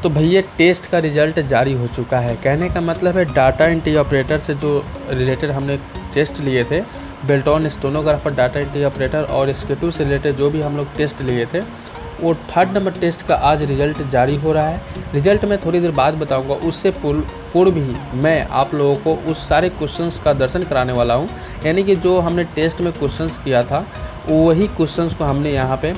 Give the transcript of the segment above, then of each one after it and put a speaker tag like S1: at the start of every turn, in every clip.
S1: तो भैया टेस्ट का रिज़ल्ट जारी हो चुका है। कहने का मतलब है डाटा एंट्री ऑपरेटर से जो रिलेटेड हमने टेस्ट लिए थे, Beltron stenographer, data entry operator और SK2 से रिलेटेड जो भी हम लोग टेस्ट लिए थे, वो 3rd नंबर टेस्ट का आज रिज़ल्ट जारी हो रहा है। रिज़ल्ट मैं थोड़ी देर बाद बताऊंगा। उससे पूर्व भी मैं आप लोगों को उस सारे क्वेश्चंस का दर्शन कराने वाला हूं। यानी कि जो हमने टेस्ट में क्वेश्चंस किया था वही क्वेश्चंस को हमने यहाँ पे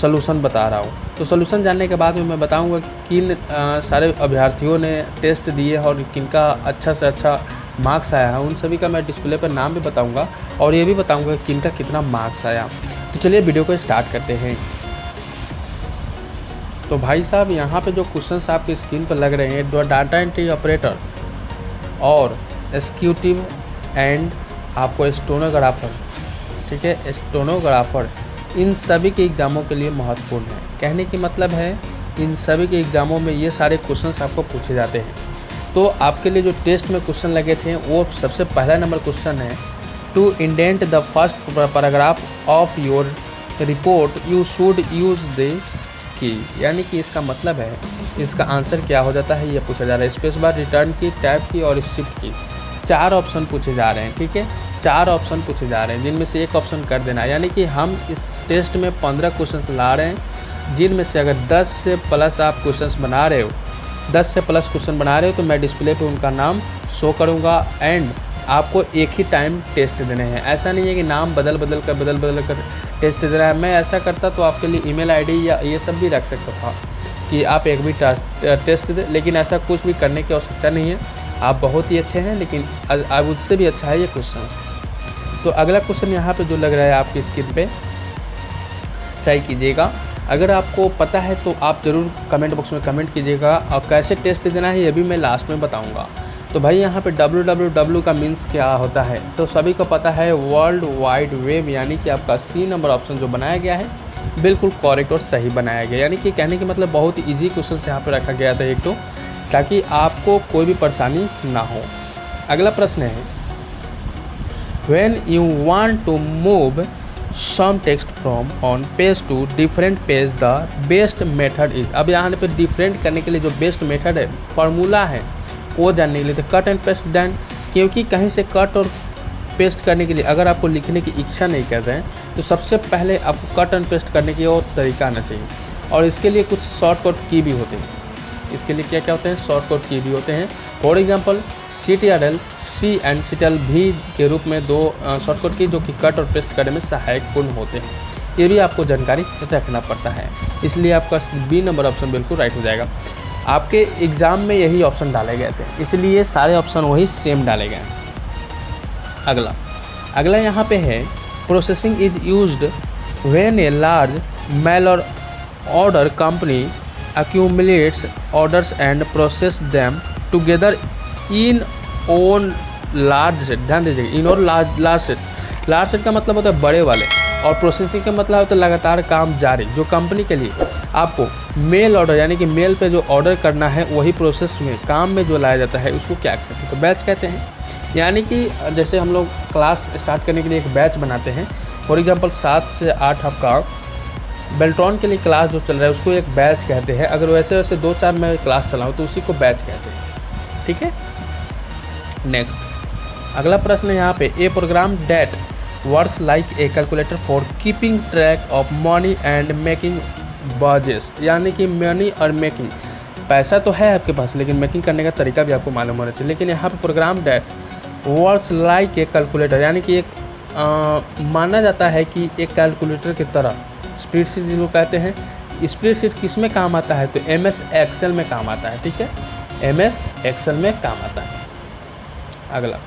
S1: सॉल्यूशन बता रहा हूँ। तो सॉल्यूशन जानने के बाद में मैं बताऊँगा कि किन सारे अभ्यर्थियों ने टेस्ट दिए और किनका अच्छा से अच्छा मार्क्स आया है। उन सभी का मैं डिस्प्ले पर नाम भी बताऊँगा और ये भी बताऊँगा कि किनका कितना मार्क्स आया। तो चलिए वीडियो को स्टार्ट करते हैं। तो भाई साहब यहाँ पे जो क्वेश्चंस आपकी स्क्रीन पर लग रहे हैं, जो डाटा एंट्री ऑपरेटर और एग्जीक्यूटिव एंड आपको स्टेनोग्राफर, ठीक है, स्टेनोग्राफर, इन सभी के एग्ज़ामों के लिए महत्वपूर्ण है। कहने की मतलब है इन सभी के एग्ज़ामों में ये सारे क्वेश्चंस आपको पूछे जाते हैं। तो आपके लिए जो टेस्ट में क्वेश्चन लगे थे वो सबसे पहला नंबर क्वेश्चन है, to indent the first paragraph of your report you should use the key. यानी कि इसका मतलब है, इसका आंसर क्या हो जाता है ये पूछा जा रहा है। स्पेस बार, रिटर्न की, टैब की और शिफ्ट की, 4 ऑप्शन पूछे जा रहे हैं। ठीक है, 4 ऑप्शन पूछे जा रहे हैं जिनमें से एक ऑप्शन कर देना है। यानी कि हम इस टेस्ट में 15 क्वेश्चन ला रहे हैं, जिनमें से अगर 10 से प्लस आप क्वेश्चन बना रहे हो, 10 से प्लस क्वेश्चन बना रहे हो तो मैं डिस्प्ले पे उनका नाम शो करूँगा एंड आपको एक ही टाइम टेस्ट देने हैं। ऐसा नहीं है कि नाम बदल बदल कर टेस्ट देना है। मैं ऐसा करता तो आपके लिए ईमेल आईडी या ये सब भी रख सकता था कि आप एक भी टेस्ट दें, लेकिन ऐसा कुछ भी करने की आवश्यकता नहीं है। आप बहुत ही अच्छे हैं, लेकिन अब उससे भी अच्छा है ये क्वेश्चन। तो अगला क्वेश्चन यहाँ पे जो लग रहा है आपकी स्क्रीन पे, ट्राई कीजिएगा। अगर आपको पता है तो आप ज़रूर कमेंट बॉक्स में कमेंट कीजिएगा और कैसे टेस्ट देना है ये भी मैं लास्ट में बताऊँगा। तो भाई यहाँ पे www का मीन्स क्या होता है, तो सभी को पता है वर्ल्ड वाइड वेब। यानी कि आपका C नंबर ऑप्शन जो बनाया गया है बिल्कुल करेक्ट और सही बनाया गया। यानी कि कहने के मतलब बहुत ही ईजी क्वेश्चन यहाँ पे रखा गया था एक तो, ताकि आपको कोई भी परेशानी ना हो। अगला प्रश्न है, when you want to move some text from one page to different page the best method is. अब यहाँ पे डिफरेंट करने के लिए जो बेस्ट मेथड है, फार्मूला है, वो जानने के लिए तो कट एंड पेस्ट डन। क्योंकि कहीं से कट और पेस्ट करने के लिए अगर आपको लिखने की इच्छा नहीं कर रहे हैं तो सबसे पहले आपको कट एंड पेस्ट करने की और तरीका आना चाहिए। और इसके लिए कुछ शॉर्टकट की भी होते हैं। इसके लिए क्या क्या होते हैं, शॉर्टकट की भी होते हैं। For example CTRL C and CTRL V के रूप में 2 शॉर्टकट की जो कि कट और पेस्ट करने में सहायक पूर्ण होते हैं। ये भी आपको जानकारी रखना पड़ता है, इसलिए आपका B नंबर ऑप्शन बिल्कुल राइट हो जाएगा। आपके एग्ज़ाम में यही ऑप्शन डाले गए थे, इसलिए सारे ऑप्शन वही सेम डाले गए। अगला यहाँ पे है, processing is used when a large mail order company accumulates orders and process them together in on large set। ध्यान दीजिएगा, इन और लार्ज सेट। लार्ज सेट का मतलब होता है बड़े वाले, और प्रोसेसिंग का मतलब होता है लगातार काम जारी। जो कंपनी के लिए आपको मेल ऑर्डर यानी कि मेल पे जो ऑर्डर करना है वही प्रोसेस में काम में जो लाया जाता है उसको क्या कहते हैं, तो बैच कहते हैं। यानी कि जैसे हम लोग क्लास स्टार्ट करने के लिए एक बैच बनाते हैं। फॉर एग्जांपल 7 से 8 आपका बेल्ट्रॉन के लिए क्लास जो चल रहा है उसको एक बैच कहते हैं। अगर वैसे 2-4 मैं क्लास चलाऊँ तो उसी को बैच कहते हैं। ठीक है, नेक्स्ट अगला प्रश्न यहाँ पे, a program that works like a calculator for keeping track of money and making budget. यानी कि मनी और मेकिंग, पैसा तो है आपके पास लेकिन मेकिंग करने का तरीका भी आपको मालूम होना चाहिए। लेकिन यहाँ पे program that works like a calculator, यानी कि एक माना जाता है कि एक कैलकुलेटर की तरह स्प्रेडशीट जिसको कहते हैं। स्प्रेडशीट किस में काम आता है, तो MS Excel में काम आता है। ठीक है, MS Excel में काम आता है। अगला,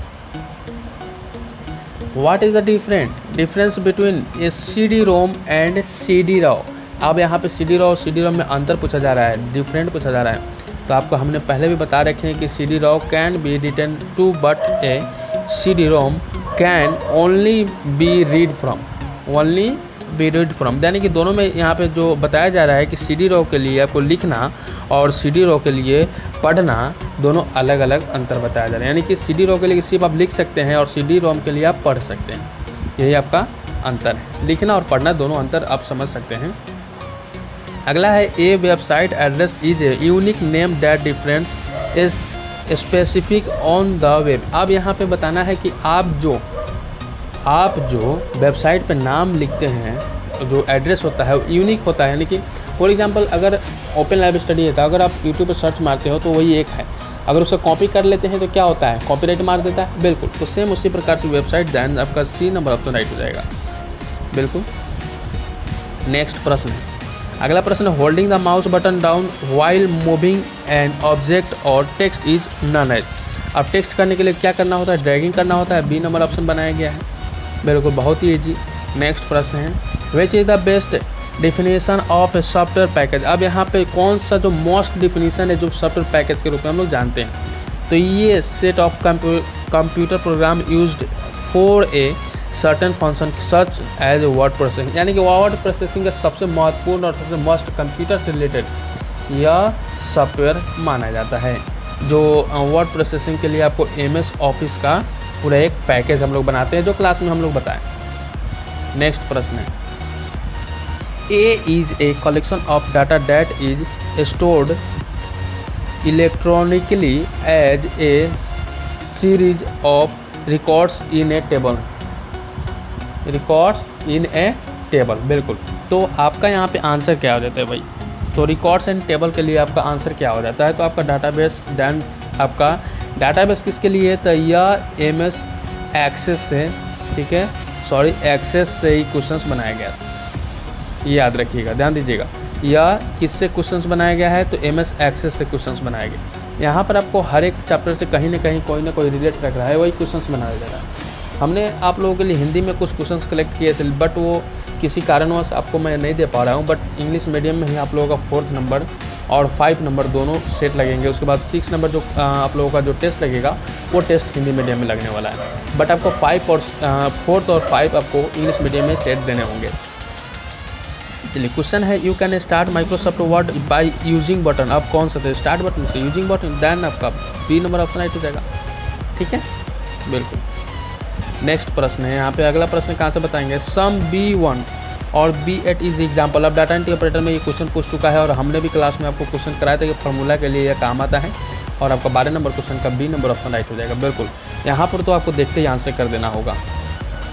S1: what is the difference between A CD-ROM and CD-ROM। अब यहाँ पे CD-ROM में अंतर पूछा जा रहा है, डिफरेंट पूछा जा रहा है। तो आपको हमने पहले भी बता रखे हैं कि CD-ROM can be written to but a CD-ROM can only be read from. यानी कि दोनों में यहाँ पे जो बताया जा रहा है कि CD-ROM के लिए आपको लिखना और CD-ROM के लिए पढ़ना दोनों अलग अलग अंतर बताया जा रहा है। यानी कि CD-ROM के लिए सिर्फ आप लिख सकते हैं और CD-ROM के लिए आप पढ़ सकते हैं। यही आपका अंतर है, लिखना और पढ़ना दोनों अंतर आप समझ सकते हैं। अगला है a website address is a unique name that difference is specific on the web. अब यहाँ पे बताना है कि आप जो वेबसाइट पे नाम लिखते हैं, जो एड्रेस होता है वो यूनिक होता है। यानी कि फॉर एग्जांपल अगर ओपन लाइव स्टडी है तो अगर आप यूट्यूब पर सर्च मारते हो तो वही एक है, अगर उसे कॉपी कर लेते हैं तो क्या होता है, कॉपीराइट मार देता है। बिल्कुल, तो सेम उसी प्रकार से वेबसाइट दैन आपका सी नंबर ऑप्शन राइट हो जाएगा। बिल्कुल। नेक्स्ट प्रश्न, अगला प्रश्न, holding the mouse button down while moving an object और टेक्स्ट इज नन एज। अब टेक्स्ट करने के लिए क्या करना होता है, ड्रैगिंग करना होता है। बी नंबर ऑप्शन बनाया गया है। बिल्कुल, बहुत ही ईजी। नेक्स्ट प्रश्न है, which is the best definition of a software package. अब यहाँ पे कौन सा जो मोस्ट डिफिनीशन है जो सॉफ्टवेयर पैकेज के रूप में हम लोग जानते हैं, तो ये set of computer program used for a certain function such as word processing. यानी कि वर्ड प्रोसेसिंग का सबसे महत्वपूर्ण और सबसे मोस्ट कंप्यूटर से रिलेटेड यह सॉफ्टवेयर माना जाता है, जो वर्ड प्रोसेसिंग के लिए आपको MS ऑफिस का पूरा एक पैकेज हम लोग बनाते हैं, जो क्लास में हम लोग बताएं। नेक्स्ट प्रश्न है, A is a collection of data that is stored electronically as a series of records in a table। Records in A table. बिल्कुल, तो आपका यहाँ पे आंसर क्या हो जाता है भाई, तो रिकॉर्ड्स एंड टेबल के लिए आपका आंसर क्या हो जाता है, तो आपका डाटाबेस। दैन आपका डाटाबेस किसके लिए है, तो यह MS एक्सेस से, ठीक है, सॉरी एक्सेस से ही क्वेश्चंस बनाया गया। ये याद रखिएगा, ध्यान दीजिएगा, यह किससे क्वेश्चंस बनाया गया है, तो MS एक्सेस से क्वेश्चंस बनाया गया। यहाँ पर आपको हर एक चैप्टर से कहीं ना कहीं कोई ना कोई रिलेट रख रहा है, वही क्वेश्चंस बनाया जा रहा है। हमने आप लोगों के लिए हिंदी में कुछ क्वेश्चंस कलेक्ट किए थे, बट वो किसी कारणवश आपको मैं नहीं दे पा रहा हूँ। बट इंग्लिश मीडियम में ही आप लोगों का 4th नंबर और 5 नंबर दोनों सेट लगेंगे। उसके बाद 6 नंबर जो आप लोगों का जो टेस्ट लगेगा वो टेस्ट हिंदी मीडियम में लगने वाला है। बट आपको 4th और 5 आपको इंग्लिश मीडियम में सेट देने होंगे। चलिए, क्वेश्चन है, you can start Microsoft word by using button. अब कौन सा थे, स्टार्ट बटन से, यूजिंग बटन, दैन आपका बी नंबर ऑप्शन राइट हो जाएगा। ठीक है, बिल्कुल। नेक्स्ट प्रश्न है, यहाँ पे अगला प्रश्न कहाँ से बताएंगे, सम B1 और B8 इज एग्जाम्पल। अब डाटा एंट्री ऑपरेटर में ये क्वेश्चन पूछ चुका है और हमने भी क्लास में आपको क्वेश्चन कराया था कि फार्मूला के लिए यह काम आता है, और आपका 12 नंबर क्वेश्चन का बी नंबर ऑप्शन राइट हो जाएगा। बिल्कुल, यहाँ पर तो आपको देखते ही आंसर कर देना होगा।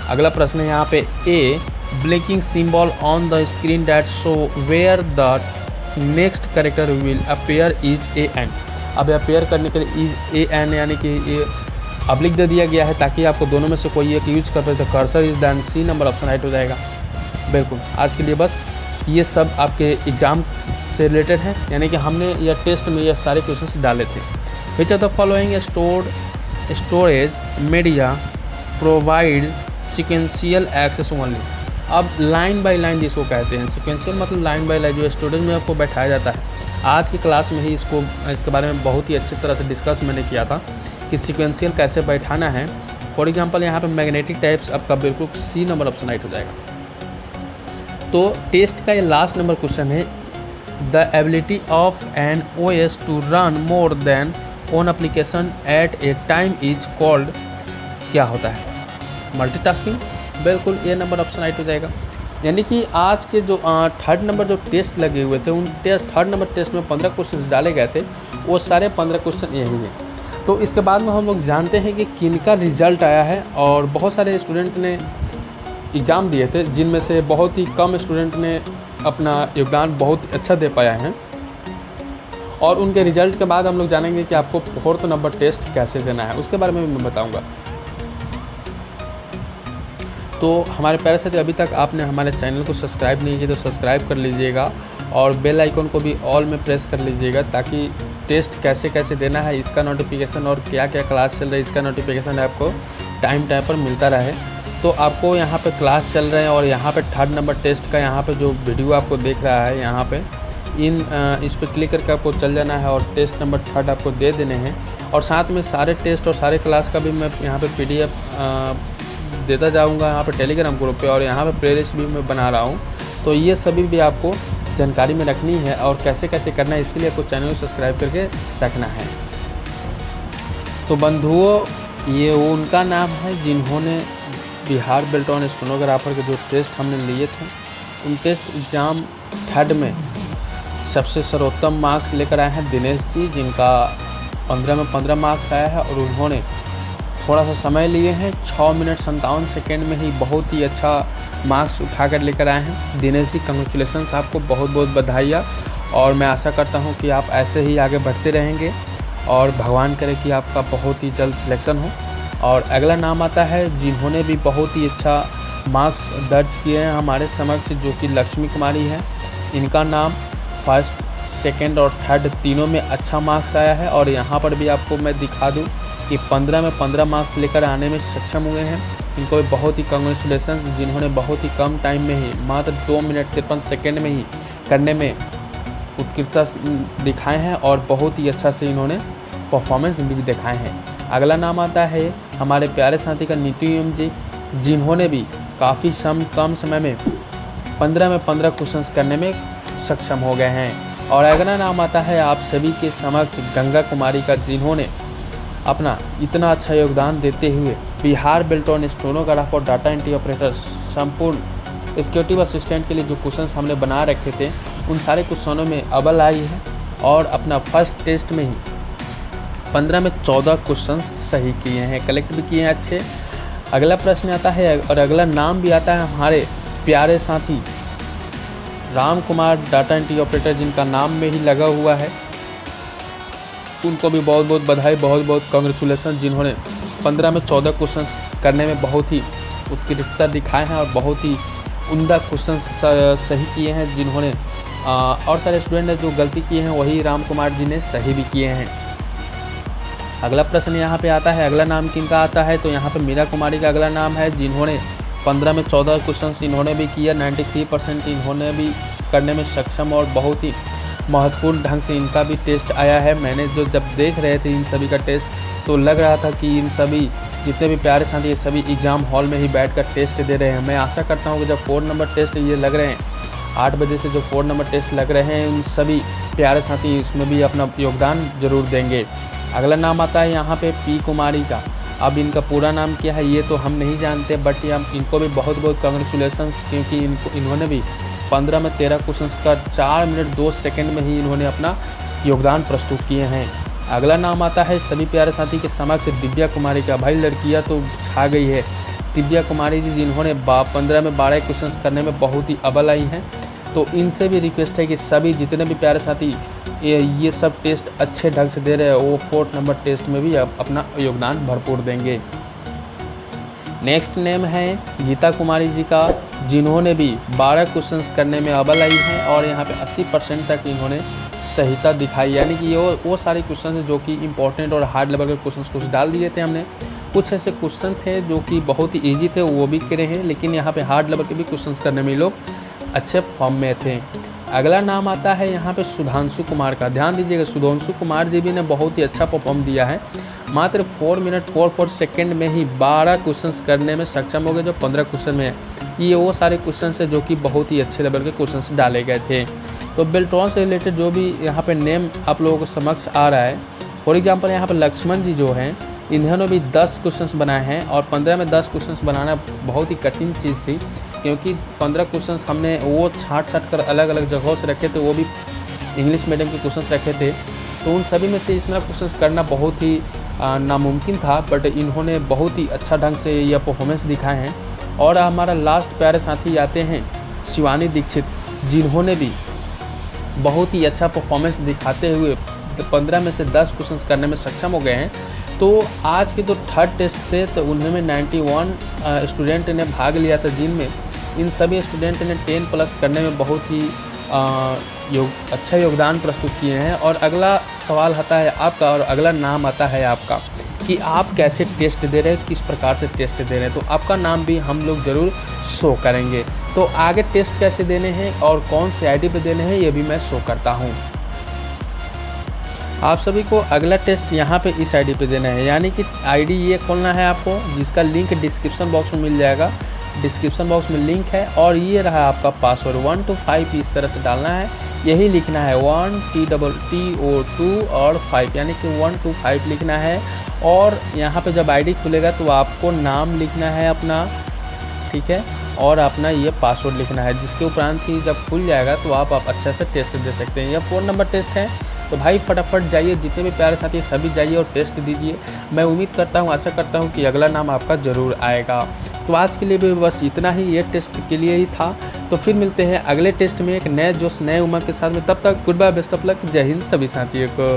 S1: अगला प्रश्न है यहाँ पे, a blinking symbol on the screen that show where the next character will appear is AN। अब अपीयर करने के लिए इज AN यानी कि ये अब्लिक दे दिया गया है ताकि आपको दोनों में से कोई एक यूज कर पाए, तो cursor is then C number option right हो जाएगा। बिल्कुल, आज के लिए बस ये सब आपके एग्ज़ाम से रिलेटेड है, यानी कि हमने यह टेस्ट में यह सारे क्वेश्चंस डाले थे। Which of the following storage media provide sequential access only. अब लाइन बाय लाइन जिसको कहते हैं, सिक्वेंशियल मतलब लाइन बाय लाइन, जो स्टोरेज में आपको बैठाया जाता है। आज की क्लास में ही इसके बारे में बहुत ही अच्छी तरह से डिस्कस मैंने किया था कि सीक्वेंशियल कैसे बैठाना है। फॉर एग्जांपल यहाँ पे मैग्नेटिक टाइप्स आपका बिल्कुल सी नंबर ऑप्शन राइट हो जाएगा। तो टेस्ट का ये लास्ट नंबर क्वेश्चन है, the ability of an OS to run more than one application at a time is called, क्या होता है, मल्टीटास्किंग। बिल्कुल, ये नंबर ऑप्शन राइट हो जाएगा। यानी कि आज के जो 3rd नंबर जो टेस्ट लगे हुए थे, उन 3rd नंबर टेस्ट में 15 क्वेश्चन डाले गए थे, वो सारे 15 क्वेश्चन यही हैं। तो इसके बाद में हम लोग जानते हैं कि किनका रिजल्ट आया है, और बहुत सारे स्टूडेंट ने एग्ज़ाम दिए थे, जिनमें से बहुत ही कम स्टूडेंट ने अपना योगदान बहुत अच्छा दे पाया है, और उनके रिजल्ट के बाद हम लोग जानेंगे कि आपको 4th नंबर टेस्ट कैसे देना है, उसके बारे में मैं बताऊँगा। तो हमारे प्यारे साथी, अभी तक आपने हमारे चैनल को सब्सक्राइब नहीं किया तो सब्सक्राइब कर लीजिएगा, और बेल आइकन को भी ऑल में प्रेस कर लीजिएगा, ताकि टेस्ट कैसे कैसे देना है इसका नोटिफिकेशन और क्या क्या क्लास चल रही है इसका नोटिफिकेशन आपको टाइम पर मिलता रहे। तो आपको यहाँ पे क्लास चल रहे हैं, और यहाँ पे 3rd नंबर टेस्ट का यहाँ पे जो वीडियो आपको देख रहा है, यहाँ पे इस पर क्लिक करके आपको चल जाना है, और टेस्ट नंबर 3rd आपको दे देने हैं। और साथ में सारे टेस्ट और सारे क्लास का भी मैं यहाँ पे PDF देता जाऊँगा यहाँ पे टेलीग्राम ग्रुप पे, और यहाँ पे प्लेलिस्ट भी मैं बना रहा हूँ। तो ये सभी भी आपको जानकारी में रखनी है, और कैसे कैसे करना है इसके लिए आपको चैनल को सब्सक्राइब करके रखना है। तो बंधुओं, ये उनका नाम है जिन्होंने बिहार बेल्टॉन स्टेनोग्राफर के जो टेस्ट हमने लिए थे, उन टेस्ट एग्ज़ाम 3rd में सबसे सर्वोत्तम मार्क्स लेकर आए हैं दिनेश जी, जिनका 15 में 15 मार्क्स आया है और उन्होंने थोड़ा सा समय लिए हैं, 6 मिनट 57 सेकेंड में ही बहुत ही अच्छा मार्क्स उठाकर लेकर आए हैं। दिनेश जी कंग्रेचुलेसन्स, आपको बहुत बहुत बधाइयाँ और मैं आशा करता हूँ कि आप ऐसे ही आगे बढ़ते रहेंगे और भगवान करे कि आपका बहुत ही जल्द सिलेक्शन हो। और अगला नाम आता है जिन्होंने भी बहुत ही अच्छा मार्क्स दर्ज किए हैं हमारे समक्ष, जो कि लक्ष्मी कुमारी हैं। इनका नाम फर्स्ट, सेकंड और थर्ड तीनों में अच्छा मार्क्स आया है और यहाँ पर भी आपको मैं दिखा दूँ कि 15 में 15 मार्क्स लेकर आने में सक्षम हुए हैं। इनको भी बहुत ही कांग्रेचुलेसन्स, जिन्होंने बहुत ही कम टाइम में ही मात्र 2 मिनट 53 सेकेंड में ही करने में उत्कृष्टता दिखाए हैं और बहुत ही अच्छा से इन्होंने परफॉर्मेंस भी दिखाए हैं। अगला नाम आता है हमारे प्यारे साथी का नीतू जी, जिन्होंने भी काफ़ी कम समय में 15 में 15 क्वेश्चंस करने में सक्षम हो गए हैं। और अगला नाम आता है आप सभी के समक्ष गंगा कुमारी का, जिन्होंने अपना इतना अच्छा योगदान देते हुए बिहार बेल्ट्रॉन स्टेनोग्राफर और डाटा एंट्री ऑपरेटर संपूर्ण एग्जीक्यूटिव असिस्टेंट के लिए जो क्वेश्चंस हमने बना रखे थे उन सारे क्वेश्चनों में अव्वल आई है और अपना फर्स्ट टेस्ट में ही 15 में 14 क्वेश्चंस सही किए हैं, कलेक्ट भी किए हैं अच्छे। अगला प्रश्न आता है और अगला नाम भी आता है हमारे प्यारे साथी Ram Kumar, data entry operator, जिनका नाम में ही लगा हुआ है। उनको भी बहुत बहुत बधाई, बहुत बहुत कांग्रेचुलेसन, जिन्होंने 15 में 14 क्वेश्चन करने में बहुत ही उत्कृष्टता दिखाए हैं और बहुत ही उम्दा क्वेश्चन सही किए हैं। जिन्होंने और सारे स्टूडेंट ने जो गलती किए हैं वही राम कुमार जी ने सही भी किए हैं। अगला प्रश्न यहाँ पे आता है, अगला नाम किनका आता है, तो यहाँ पे मीरा कुमारी का अगला नाम है, जिन्होंने 15 में 14 क्वेश्चन इन्होंने भी किया, 93% इन्होंने भी करने में सक्षम और बहुत ही महत्वपूर्ण ढंग से इनका भी टेस्ट आया है। मैंने जब देख रहे थे इन सभी का टेस्ट तो लग रहा था कि इन सभी जितने भी प्यारे साथी ये सभी एग्ज़ाम हॉल में ही बैठकर टेस्ट दे रहे हैं। मैं आशा करता हूँ कि जब 4 नंबर टेस्ट ये लग रहे हैं 8 बजे से जो 4 नंबर टेस्ट लग रहे हैं उन सभी प्यारे साथी इसमें भी अपना योगदान जरूर देंगे। अगला नाम आता है यहाँ पे पी कुमारी का। अब इनका पूरा नाम क्या है ये तो हम नहीं जानते, बट हम इनको भी बहुत बहुत कांग्रेचुलेसन्स, क्योंकि इन्होंने भी 15 में 13 क्वेश्चंस का 4 मिनट 2 सेकंड में ही इन्होंने अपना योगदान प्रस्तुत किए हैं। अगला नाम आता है सभी प्यारे साथी के समक्ष दिव्या कुमारी का। भाई लड़कियां तो छा गई है, दिव्या कुमारी जी जिन्होंने 15 में 12 क्वेश्चंस करने में बहुत ही अव्वल आई हैं। तो इनसे भी रिक्वेस्ट है कि सभी जितने भी प्यारे साथी ये सब टेस्ट अच्छे ढंग से दे रहे हैं वो 4 नंबर टेस्ट में भी अपना योगदान भरपूर देंगे। नेक्स्ट नेम है गीता कुमारी जी का, जिन्होंने भी 12 क्वेश्चंस करने में अव्वल आई हैं और यहाँ पे 80% तक इन्होंने सहीता दिखाई, यानी कि वो सारे क्वेश्चन हैं जो कि इंपॉर्टेंट और हार्ड लेवल के क्वेश्चंस कुछ डाल दिए थे हमने। कुछ ऐसे क्वेश्चन थे जो कि बहुत ही ईजी थे वो भी करे हैं, लेकिन यहाँ पे हार्ड लेवल के भी क्वेश्चन करने में लोग अच्छे फॉर्म में थे। अगला नाम आता है यहाँ पे सुधांशु कुमार का। ध्यान दीजिएगा, सुधांशु कुमार जी भी ने बहुत ही अच्छा परफॉर्म दिया है। मात्र 4 मिनट 44 सेकेंड में ही 12 क्वेश्चंस करने में सक्षम हो गए, जो 15 क्वेश्चन में है। ये वो सारे क्वेश्चन है जो कि बहुत ही अच्छे लेवल के क्वेश्चंस डाले गए थे। तो बेल्ट्रॉन से रिलेटेड जो भी यहाँ पे नेम आप लोगों को समक्ष आ रहा है, फॉर एग्जांपल यहाँ पर लक्ष्मण जी जो हैं इन्होंने भी 10 क्वेश्चंस बनाए हैं और 15 में 10 क्वेश्चंस बनाना बहुत ही कठिन चीज़ थी, क्योंकि 15 क्वेश्चंस हमने वो छाँट कर अलग अलग जगहों से रखे थे, वो भी इंग्लिश मीडियम के क्वेश्चंस रखे थे। तो उन सभी में से इतना क्वेश्चंस करना बहुत ही नामुमकिन था, बट इन्होंने बहुत ही अच्छा ढंग से यह परफॉर्मेंस दिखाए हैं। और हमारा लास्ट प्यारे साथी आते हैं शिवानी दीक्षित, जिन्होंने भी बहुत ही अच्छा परफॉर्मेंस दिखाते हुए 15 में से 10 क्वेश्चंस करने में सक्षम हो गए हैं। तो आज के जो थर्ड टेस्ट थे तो उनमें 91 स्टूडेंट ने भाग लिया था, जिनमें इन सभी स्टूडेंट ने 10+ करने में बहुत ही अच्छा योगदान प्रस्तुत किए हैं। और अगला सवाल आता है आपका और अगला नाम आता है आपका कि आप कैसे टेस्ट दे रहे हैं, किस प्रकार से टेस्ट दे रहे हैं। तो आपका नाम भी हम लोग ज़रूर शो करेंगे। तो आगे टेस्ट कैसे देने हैं और कौन से आईडी पे देने हैं ये भी मैं शो करता हूँ। आप सभी को अगला टेस्ट यहाँ पे इस आईडी पे देना है, यानी कि आईडी ये खोलना है आपको, जिसका लिंक डिस्क्रिप्शन बॉक्स में मिल जाएगा। डिस्क्रिप्शन बॉक्स में लिंक है और ये रहा आपका पासवर्ड 1 to 5 इस तरह से डालना है। यही लिखना है 1TTO2 और 5, यानी कि 1 to 5 लिखना है। और यहाँ पे जब आईडी खुलेगा तो आपको नाम लिखना है अपना, ठीक है। और अपना ये पासवर्ड लिखना है, जिसके उपरांत ही जब खुल जाएगा तो आप अच्छे से टेस्ट दे सकते हैं। यह फ़ोन नंबर टेस्ट है, तो भाई फटाफट जाइए, जितने भी प्यारे साथी सभी जाइए और टेस्ट दीजिए। मैं उम्मीद करता हूँ, आशा करता हूँ कि अगला नाम आपका ज़रूर आएगा। तो आज के लिए भी बस इतना ही, ये टेस्ट के लिए ही था। तो फिर मिलते हैं अगले टेस्ट में एक नए जोश नए उमंग के साथ में। तब तक goodbye, best of luck, जय हिंद सभी साथियों को।